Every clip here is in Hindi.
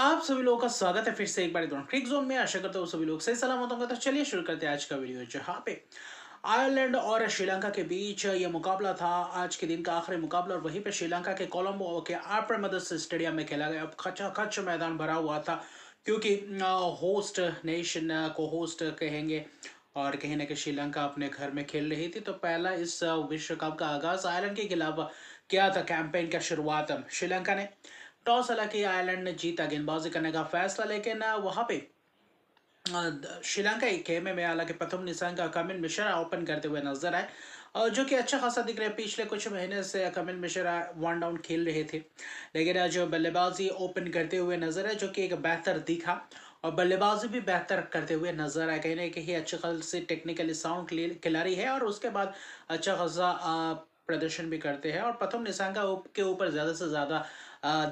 आप सभी लोगों का स्वागत है फिर से एक बार क्रिक जोन में। आशा करता हूँ सभी लोग सही सलामत होंगे। तो चलिए शुरू करते हैं आज का वीडियो, जहाँ पे आयरलैंड और श्रीलंका के बीच ये मुकाबला था। आज के दिन का आखिरी मुकाबला, और वहीं पे श्रीलंका के कोलंबो के आर्परमदस स्टेडियम में खेला गया। अब खचाखच मैदान भरा हुआ था, क्योंकि होस्ट नेशन को होस्ट कहेंगे, और कहीं ना कहीं श्रीलंका अपने घर में खेल रही थी। तो पहला इस विश्व कप का आगाज आयरलैंड के खिलाफ किया था। कैंपेन का शुरुआत श्रीलंका ने टॉस, हालांकि आयरलैंड ने जीता गेंदबाजी करने का फैसला, लेकिन वहां पे श्रीलंका एक खेमे में हालांकि प्रथम निशांका कमिल मिश्रा ओपन करते हुए नजर आए, जो कि अच्छा खासा दिख रहे हैं। पिछले कुछ महीने से कमिल मिश्रा वन डाउन खेल रहे थे, लेकिन आज बल्लेबाजी ओपन करते हुए नजर आए, जो कि एक बेहतर दिखा। और बल्लेबाजी भी बेहतर करते हुए नजर आए। कहीं ना कहीं अच्छे खासे टेक्निकली साउंड खिलाड़ी है, और उसके बाद अच्छा खासा प्रदर्शन भी करते हैं। और प्रथम निशांका के ऊपर ज़्यादा से ज़्यादा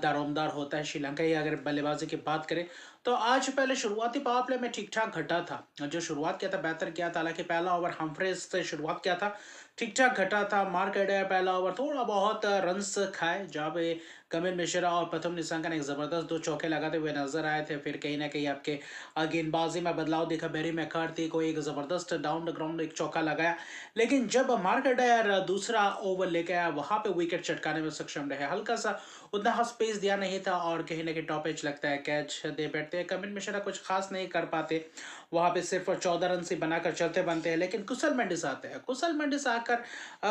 दारोमदार होता है श्रीलंका ही, अगर बल्लेबाजी की बात करें। तो आज पहले शुरुआती पावर प्ले में ठीक ठाक घटा था। जो शुरुआत किया था बेहतर किया था, हालांकि पहला ओवर हम्फ्रेज से शुरुआत किया था, ठीक ठाक घटा था। मार्क एडेयर पहला ओवर थोड़ा बहुत रन्स खाए, जहाँ पे कमिल मिश्रा और प्रथम निशंका ने एक जबरदस्त दो चौके लगाते हुए नजर आए थे। फिर कहीं ना कहीं आपके गेंदबाजी में बदलाव दिखा। बेरी मैककार्थी को एक जबरदस्त डाउन द ग्राउंड एक चौका लगाया, लेकिन जब मार्क एडेयर दूसरा ओवर लेके आया, वहां पे विकेट चटकाने में सक्षम रहे। हल्का सा उतना स्पेस दिया नहीं था, और कहीं ना कहीं टॉप एज लगता है, कैच दे बैठते हैं। कमिल मिश्रा कुछ खास नहीं कर पाते वहां पे, सिर्फ 14 रन से बनाकर चलते बनते हैं। लेकिन कुशल मेंडिस आते हैं। कुशल मेंडिस आकर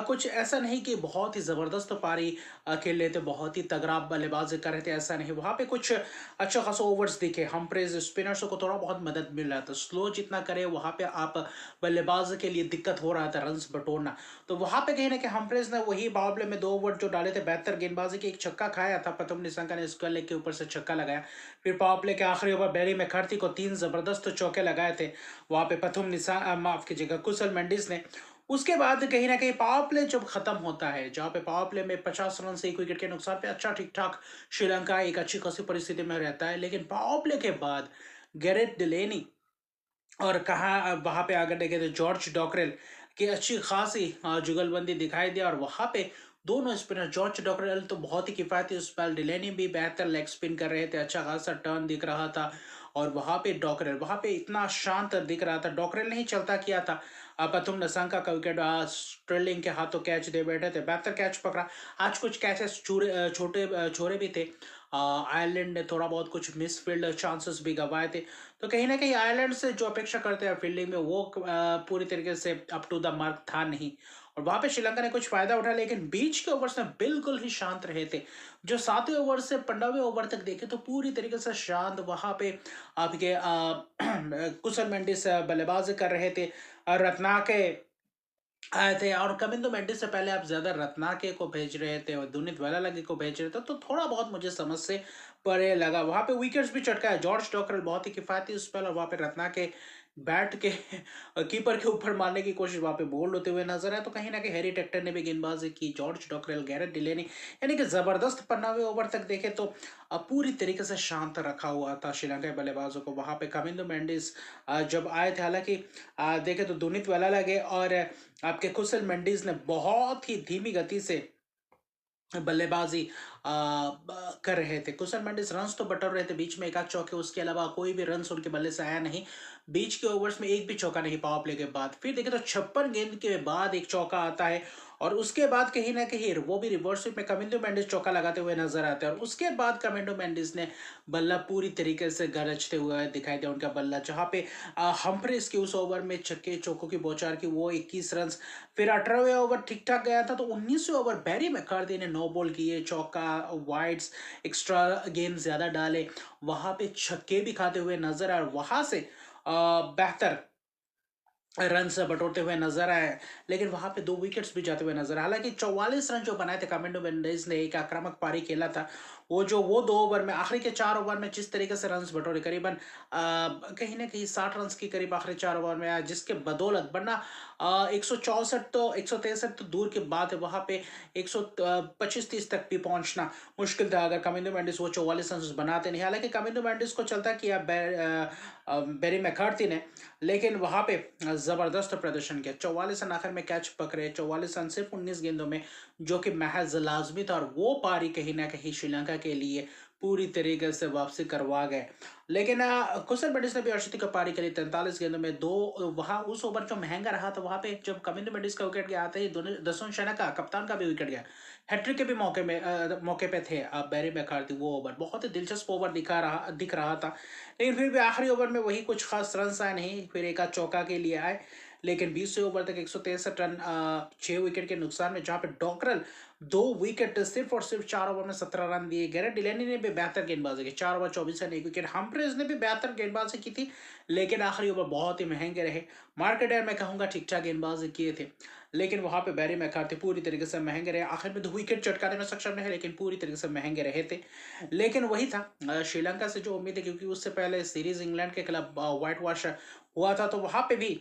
कुछ ऐसा नहीं कि बहुत ही जबरदस्त पारी खेल लेते, बहुत ही तगड़ा बल्लेबाजी कर रहे थे, ऐसा नहीं। वहां पे कुछ अच्छा खासा ओवर्स दिखे। हम्प्रेज स्पिनर्स को थोड़ा बहुत मदद मिल रहा था। स्लो जितना करे वहां पे आप बल्लेबाज के लिए दिक्कत हो रहा था रन बटोरना। तो वहां पे कहीं ना कहीं हम्प्रेज ने वही बावले में 2 ओवर जो डाले थे बेहतर गेंदबाजी की, एक छक्का खाया था। प्रथम निशंका ने स्क्वायर लेग के ऊपर से छक्का लगाया। फिर पावर प्ले के आखिरी ओवर बैरी मैककार्थी को 3 जबरदस्त चौके लगाए थे। वहां पे प्रथम निशा माफ कीजिएगा कुशल मेंडिस ने। उसके बाद कहीं ना कहीं पावर प्ले जब खत्म होता है, जहां पे पावर प्ले में 50 रन से 1 विकेट के नुकसान पे अच्छा ठीक ठाक श्रीलंका एक अच्छी खासी परिस्थिति में रहता है। लेकिन पावर प्ले के बाद गैरेट डिलेनी और कहा वहां पे अगर देखें तो जॉर्ज डॉकरेल की अच्छी खासी जुगलबंदी दिखाई दी। और वहां पे दोनों स्पिनर, जॉर्ज डॉकरेल तो बहुत ही किफायती स्पेल, डिलेनी भी बेहतर लेग स्पिन कर रहे थे, अच्छा खासा टर्न दिख रहा था। और वहां पे डॉकरेल वहां पे इतना शांत दिख रहा था। डॉकरेल नहीं चलता किया था। प्रथम निशंका का विकेट स्टर्लिंग के हाथों कैच दे बैठे थे, बेहतर कैच पकड़ा। आज कुछ कैचेस छोटे छोरे भी थे। आयरलैंड ने थोड़ा बहुत कुछ मिस फील्ड चांसेस भी गंवाए थे। तो कहीं ना कहीं आयरलैंड से जो अपेक्षा करते हैं फील्डिंग में, वो पूरी तरीके से अप टू द मार्क था नहीं। और वहां पे श्रीलंका ने कुछ फायदा उठाया, लेकिन बीच के ओवर्स में बिल्कुल ही शांत रहे थे। जो 7वें ओवर से 15वें ओवर तक देखे तो पूरी तरीके से शांत वहां पे आपके कुशल मेंडिस बल्लेबाजी कर रहे थे। और रत्नाके आए थे, और कमिंदो मेंडिस से पहले आप ज्यादा रत्नाके को भेज रहे थे और दुनित वेलालगे को भेज रहे थे, तो थोड़ा बहुत मुझे समझ से परे लगा। वहां पे विकेट्स भी चटकाए। जॉर्ज टोकरल बहुत ही किफायती स्पेल, और वहां पे रत्नाके बैट के कीपर के ऊपर मारने की कोशिश वहां पे बोल्ड होते हुए नजर आए। तो कहीं ना कहीं हैरी टेक्टर ने भी गेंदबाजी की, जॉर्ज टोकरल, गैरेट डिलेनी, यानी कि जबरदस्त 15वें ओवर तक देखे तो पूरी तरीके से शांत रखा हुआ था श्रीलंका के बल्लेबाजों को। वहां पे कमिंदो मेंडिस जब आए थे, हालांकि देखे तो दुनित वेलालगे और आपके कुशल मेंडिस ने बहुत ही धीमी गति से बल्लेबाजी कर रहे थे। कुशल मेंडिस रन्स तो बटोर रहे थे, बीच में एक आध चौके, उसके अलावा कोई भी रन्स उनके बल्ले से आया नहीं। बीच के ओवर्स में एक भी चौका नहीं पावर प्ले के बाद। फिर देखें तो 56 गेंद के बाद एक चौका आता है, और उसके बाद कहीं ना कहीं वो भी रिवर्स स्वीप में कमिंदो मेंडिस चौका लगाते हुए नजर आते हैं। और उसके बाद कमिंदो मेंडिस ने बल्ला पूरी तरीके से गरजते हुए दिखाई दिया उनका बल्ला, जहां पे हम्फ्रेस के उस ओवर में छक्के चौकों की बौछार की, वो 21 रन। फिर 18वें ओवर ठीक ठाक गया था, तो 19वें ओवर बैरी मैककार्थी ने नो बॉल किए, चौका, वाइड्स, एक्स्ट्रा गेंद ज्यादा डाले, वहां पे छक्के भी खाते हुए नजर आए, और वहां से बेहतर रन से बटोरते हुए नजर आए। लेकिन वहां पे 2 विकेट्स भी जाते हुए नजर आए। हालांकि 44 रन जो बनाए थे कमिंडो मेंडिस ने, एक आक्रामक पारी खेला था। वो 2 ओवर में, आखिरी के 4 ओवर में जिस तरीके से रन बटोरे, करीबन कहीं ना कहीं 60 रन की करीब आखिरी 4 ओवर में आया, जिसके बदौलत, वरना 164 तो 163 तो दूर की बात है, वहां पे 125-30 तक भी पहुंचना मुश्किल था अगर कमिंदो मेंडिस वो 44 रन बनाते नहीं। हालांकि कमिंदो मेंडिस को चलता किया बेरी मैककार्थी ने, लेकिन वहां पे जबरदस्त प्रदर्शन किया। 44 रन आखिर में कैच पकड़े, 44 रन सिर्फ 19 गेंदों में, जो कि महज लाजमी था। और वो पारी कहीं ना कहीं श्रीलंका के लिए पूरी तरीके से वापसी करवा गए। लेकिन कुशल मेंडिस ने भी अर्शदीप की पारी करी 43 गेंदों में दो। वहां उस ओवर जो महंगा रहा था वहां पे जब कमिंस मेंडिस का विकेट गया आते ही दोनों दसुन शना का कप्तान का भी विकेट गया। हैट्रिक के भी मौके पे थे बैरी मैकार्थी। वो ओवर बहुत ही दिलचस्प ओवर दिख रहा था। लेकिन फिर भी आखिरी ओवर में वही कुछ खास रन आए नहीं, फिर एक आध चौका के लिए आए। लेकिन 20 ओवर तक 163 रन 6 विकेट के नुकसान में, जहां पे डॉकरल 2 विकेट सिर्फ और सिर्फ 4 ओवर में 17 रन दिए। गैरेट डिलेनी ने भी बेहतर गेंदबाजी की, 4 ओवर 24 रन 1 विकेट। हम्फ्रीज ने भी बेहतर गेंदबाजी की थी, लेकिन आखिरी ओवर बहुत ही महंगे रहे। मार्केटर मैं कहूंगा ठीक ठाक गेंदबाजी किए थे, लेकिन वहां पे बैरी मैकार्थी पूरी तरीके से महंगे रहे। आखिर में 2 विकेट चटकाने में सक्षम रहे, लेकिन पूरी तरीके से महंगे रहे थे। लेकिन वही था श्रीलंका से जो उम्मीद है, क्योंकि उससे पहले सीरीज इंग्लैंड के खिलाफ व्हाइट वॉश हुआ था, तो वहां पे भी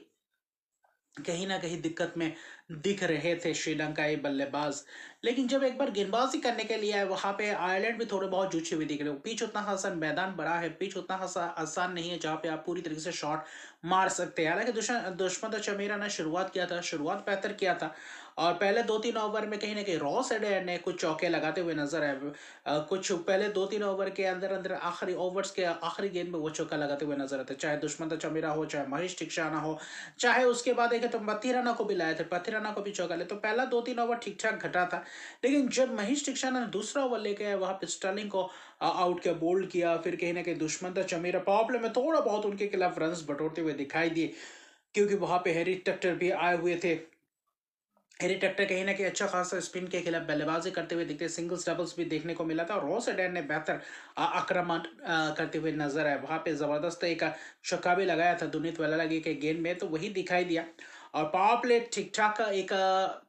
कहीं ना कहीं दिक्कत में दिख रहे थे श्रीलंकाई बल्लेबाज। लेकिन जब एक बार गेंदबाजी करने के लिए आए, वहां पे आयरलैंड भी थोड़े बहुत जूझे हुए दिख रहे हो। पिच उतना आसान, मैदान बड़ा है, पिच उतना आसान नहीं है जहाँ पे आप पूरी तरीके से शॉट मार सकते हैं। हालांकि दुष्मंत चमीरा ने शुरुआत किया था, शुरुआत बेहतर किया था, और पहले 2-3 ओवर में कहीं ना कहीं रॉस एडेयर ने कुछ चौके लगाते हुए नजर आए। कुछ पहले 2-3 ओवर के अंदर अंदर आखिरी ओवर्स के आखिरी गेंद में वो चौका लगाते हुए नजर आते, चाहे दुष्मंत चमीरा हो, चाहे महेश टिकशाना हो, चाहे उसके बाद देखे तो पथिराना को भी लाए थे, पथिराना को भी चौका ले। तो पहला 2-3 ओवर ठीक ठाक घटा था, लेकिन जब महेश टिकशाना ने दूसरा ओवर लेके आए, वहां पे स्टर्लिंग को आउट किया, बोल्ड किया, फिर कहीं ना कहीं दुष्मंत चमीरा पावर प्ले में थोड़ा बहुत उनके खिलाफ रन बटोरते हुए दिखाई दिए, क्योंकि वहां पे हैरी टक्टर भी आए हुए थे। हैरी टक्टर कहीं ना कहीं अच्छा खासा स्पिन के खिलाफ बल्लेबाजी करते हुए दिखते, सिंगल्स डबल्स भी देखने को मिला था। और रॉस एडेन ने बेहतर आक्रमण करते हुए नजर आए। वहां पे जबरदस्त एक छक्का भी लगाया था दुनीत वेलालगी के गेंद में, तो वही दिखाई दिया। और पावर प्ले ठीक ठाक एक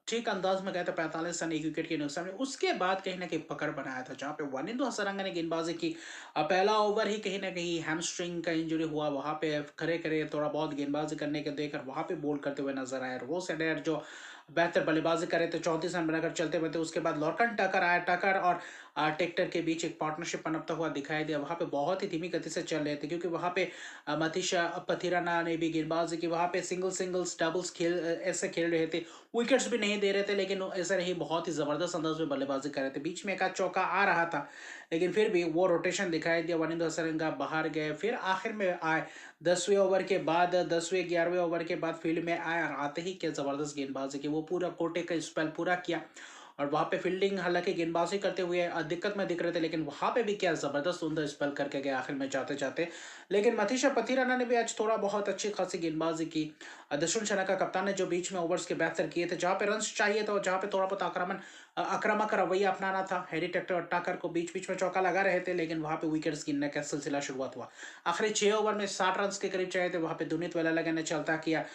ठीक अंदाज में गया था, 45 रन 1 विकेट के नुकसान में। उसके बाद कहीं ना कहीं पकड़ बनाया था, जहां पे वनिंदु हसरंगा ने गेंदबाजी की। पहला ओवर ही कहीं ना कहीं हैमस्ट्रिंग का इंजरी हुआ, वहां पे खड़े खड़े थोड़ा बहुत गेंदबाजी करने के देकर वहां पे बोल्ड करते हुए नजर आए। रोस एडेर जो बेहतर बल्लेबाजी करे थे, 34 रन बनाकर चलते हुए थे। उसके बाद लॉर्कन टकर आया, टकर और टेक्टर के बीच एक पार्टनरशिप पनपता हुआ दिखाई दिया। वहां पे बहुत ही धीमी गति से चल रहे थे, क्योंकि वहां पे मतीशा पथिराना ने भी गेंदबाजी की। वहां पे सिंगल्स डबल्स ऐसे खेल रहे थे, विकेट्स भी नहीं दे रहे थे, लेकिन ऐसा नहीं, बहुत ही जबरदस्त अंदाज में बल्लेबाजी कर रहे थे। बीच में एक आध चौका आ रहा था, लेकिन फिर भी वो रोटेशन दिखाई दिया। वनिंदु हसरंगा बाहर गए, फिर आखिर में आए 10वें ओवर के बाद, 10वें 11वें ओवर के बाद फील्ड में आए, और आते ही क्या जबरदस्त गेंदबाजी की। वो पूरा कोटे का स्पेल पूरा किया, और वहां पे फील्डिंग हालांकि गेंदबाजी करते हुए दिक्कत में दिख रहे थे, लेकिन वहां पे भी क्या जबरदस्त उमदा स्पेल करके गए आखिर में जाते जाते। लेकिन मथीशा पथिराना ने भी आज थोड़ा बहुत अच्छी खासी गेंदबाजी की। दशुन शना का कप्तान ने जो बीच में ओवर्स के बेहतर किए थे, जहां पे रन चाहिए था और जहां पे थोड़ा बहुत आक्रामक रवैया अपनाना था। हैरी टक्टर और टाकर को बीच बीच में चौका लगा रहे थे, लेकिन वहां पे विकेट्स गिनने का सिलसिला शुरुआत हुआ। आखिरी 6 ओवर में 60 रन के करीब चाहिए थे, वहां पे दुनीत वेलालगे ने चलता किया,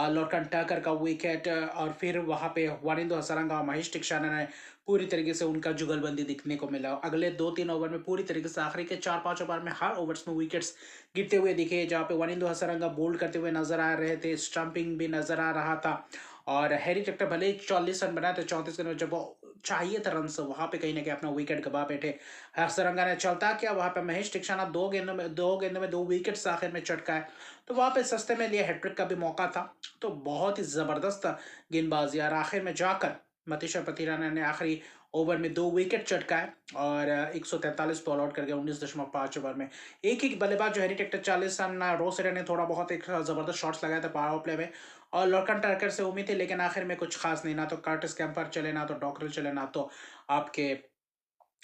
लॉर्कन टाकर का विकेट, और फिर वहां पे वनिंदु हसरंगा और महेश टिकशाना ने पूरी तरीके से उनका जुगलबंदी दिखने को मिला। अगले 2-3 ओवर में पूरी तरीके से आखिरी के 4-5 ओवर में हर ओवर्स में विकेट्स गिरते हुए दिखे, जहां पे वनिंदु हसरंगा बोल्ड करते हुए नजर आ रहे थे, स्टंपिंग भी नजर आ रहा था। और हैरी टक्टर भले ही 40 रन बनाए थे 34 रन, जब वो चाहिए था रन से, वहां पे कहीं ना कहीं अपना विकेट गवा बैठे। हसरंगा ने चलता किया, वहां पे महेश टिकशाना 2 गेंदों में 2 विकेट्स आखिर में चटकाए, तो वहां पे सस्ते में लिए हैट्रिक का भी मौका था। तो बहुत ही जबरदस्त गेंदबाजी, और आखिर में जाकर मतीशा पथिराना ने आखिरी ओवर में 2 विकेट चटकाए, और 143 पे ऑल आउट कर गया 19.5 ओवर में। एक ही बल्लेबाज जो हैरी टेक्टर 40 रन, रोसेरा ने थोड़ा बहुत एक जबरदस्त शॉट्स लगाया था पावर प्ले में, और लॉर्कन टार्कर से उम्मीद थी, लेकिन आखिर में कुछ खास नहीं। ना तो कर्टिस कैम्पर चले, ना तो डॉकरल चले, ना तो आपके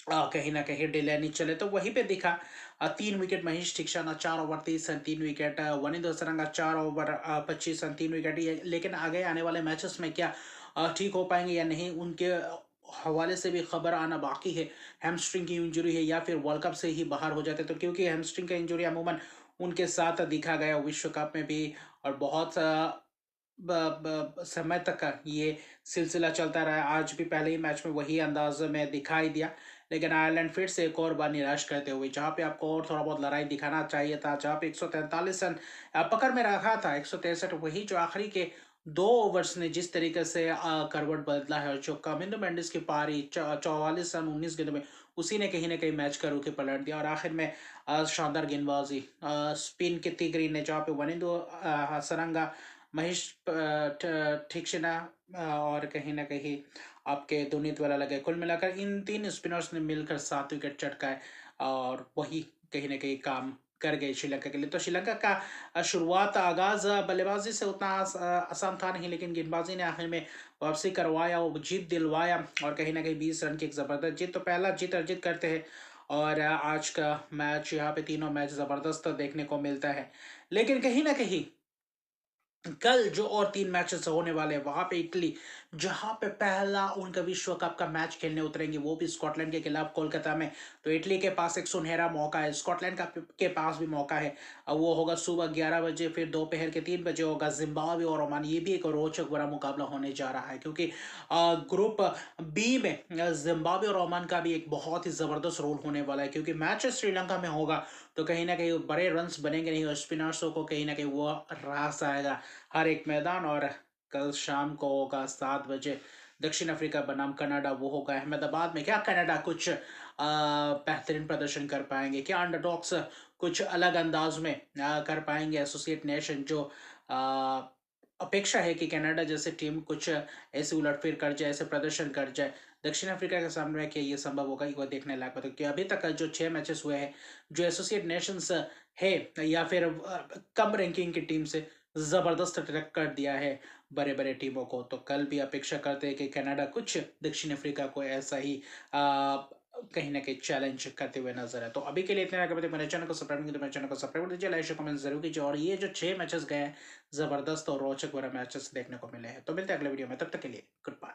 कहीं ना कहीं डिलेनी चले। तो वहीं पे दिखा 3 wicket Mahesh Theekshana, 4 over 30 run 3 wicket, Wanindu Hasaranga 4 over 25 run 3 wicket. लेकिन आगे आने वाले मैचेस में क्या ठीक हो पाएंगे या नहीं, उनके हवाले से भी खबर आना बाकी है। हैमस्ट्रिंग की इंजरी है, या फिर वर्ल्ड कप से ही बाहर हो जाते, तो क्योंकि हैमस्ट्रिंग का इंजरी अमूमन उनके साथ दिखा गया विश्व कप में भी, और बहुत समय तक का ये सिलसिला चलता रहा। आज भी पहले ही मैच में वही अंदाज में दिखाई दिया, लेकिन आयरलैंड फिर से एक और बार निराश करते हुए, जहां पे आपको और थोड़ा बहुत लड़ाई दिखाना चाहिए था, जहां पे 143 रन पकड़ में रखा था, 163, वही जो आखिरी के 2 ओवर्स ने जिस तरीके से करवट बदला है, और जो कामिंदो मेंडिस की पारी 44 रन 19 गेंदों में, उसी ने कहीं ना कहीं मैच का रुख पलट दिया। और आखिर में शानदार गेंदबाजी स्पिन की तिगरी ने, जहाँ पे वनिंदु हसरंगा, महेश ठिकशिना, और कहीं ना कहीं आपके दुनीत वाला लगे, कुल मिलाकर इन 3 स्पिनर्स ने मिलकर 7 विकेट चटकाए। और वही कहीं ना कहीं काम कर गए श्रीलंका के लिए। तो श्रीलंका का शुरुआत आगाज बल्लेबाजी से उतना आसान था नहीं, लेकिन गेंदबाजी ने आखिर में वापसी करवाया, वो जीत दिलवाया, और कहीं ना कहीं 20 रन की एक जबरदस्त जीत। तो पहला जीत अर्जित करते हैं, और आज का मैच यहाँ पे तीनों मैच जबरदस्त देखने को मिलता है। लेकिन कहीं ना कहीं कल जो और 3 मैचेस होने वाले हैं वहां पे इटली, जहां पे पहला उनका विश्व कप का मैच खेलने उतरेंगे, वो भी स्कॉटलैंड के खिलाफ कोलकाता में। तो इटली के पास एक सुनहरा मौका है, स्कॉटलैंड का के पास भी मौका है। अब वो होगा सुबह 11 बजे, फिर दोपहर के 3 बजे होगा जिम्बाब्वे और ओमान। ये भी एक रोचक बड़ा मुकाबला होने जा रहा है, क्योंकि ग्रुप बी में जिम्बाब्वे और ओमान का भी एक बहुत ही जबरदस्त रोल होने वाला है, क्योंकि मैच श्रीलंका में होगा। तो कहीं ना कहीं बड़े रन्स बनेंगे नहीं, और स्पिनर्सों को कहीं ना कहीं वो रास आएगा हर एक मैदान। और कल शाम को होगा 7 बजे दक्षिण अफ्रीका बनाम कनाडा, वो होगा अहमदाबाद में। क्या कनाडा कुछ बेहतरीन प्रदर्शन कर पाएंगे? क्या अंडरडॉग्स कुछ अलग अंदाज में कर पाएंगे? एसोसिएट नेशन जो अपेक्षा है कि कनाडा जैसे टीम कुछ ऐसे उलटफेर कर जाए, ऐसे प्रदर्शन कर जाए दक्षिण अफ्रीका के सामने, क्या ये संभव होगा? वो देखने लायक बात है कि अभी तक जो 6 मैचेस हुए हैं, जो एसोसिएट नेशंस है या फिर कम रैंकिंग की टीम से जबरदस्त टक्कर दिया है बड़े बड़े टीमों को। तो कल भी अपेक्षा करते हैं कि कनाडा कुछ दक्षिण अफ्रीका को ऐसा ही कहीं ना कहीं चैलेंज करते हुए नजर है। तो अभी के लिए इतना, अगर मेरे चैनल को सब्सक्राइब नहीं, तो मेरे चैनल को सब्सक्राइब कर दीजिए, लाइक शेयर कमेंट जरूर कीजिए। और ये जो 6 मैचेस गए हैं, जबरदस्त और रोचक बड़ा मैचेस देखने को मिले हैं। तो मिलते हैं अगले वीडियो में, तब तक के लिए गुड बाय।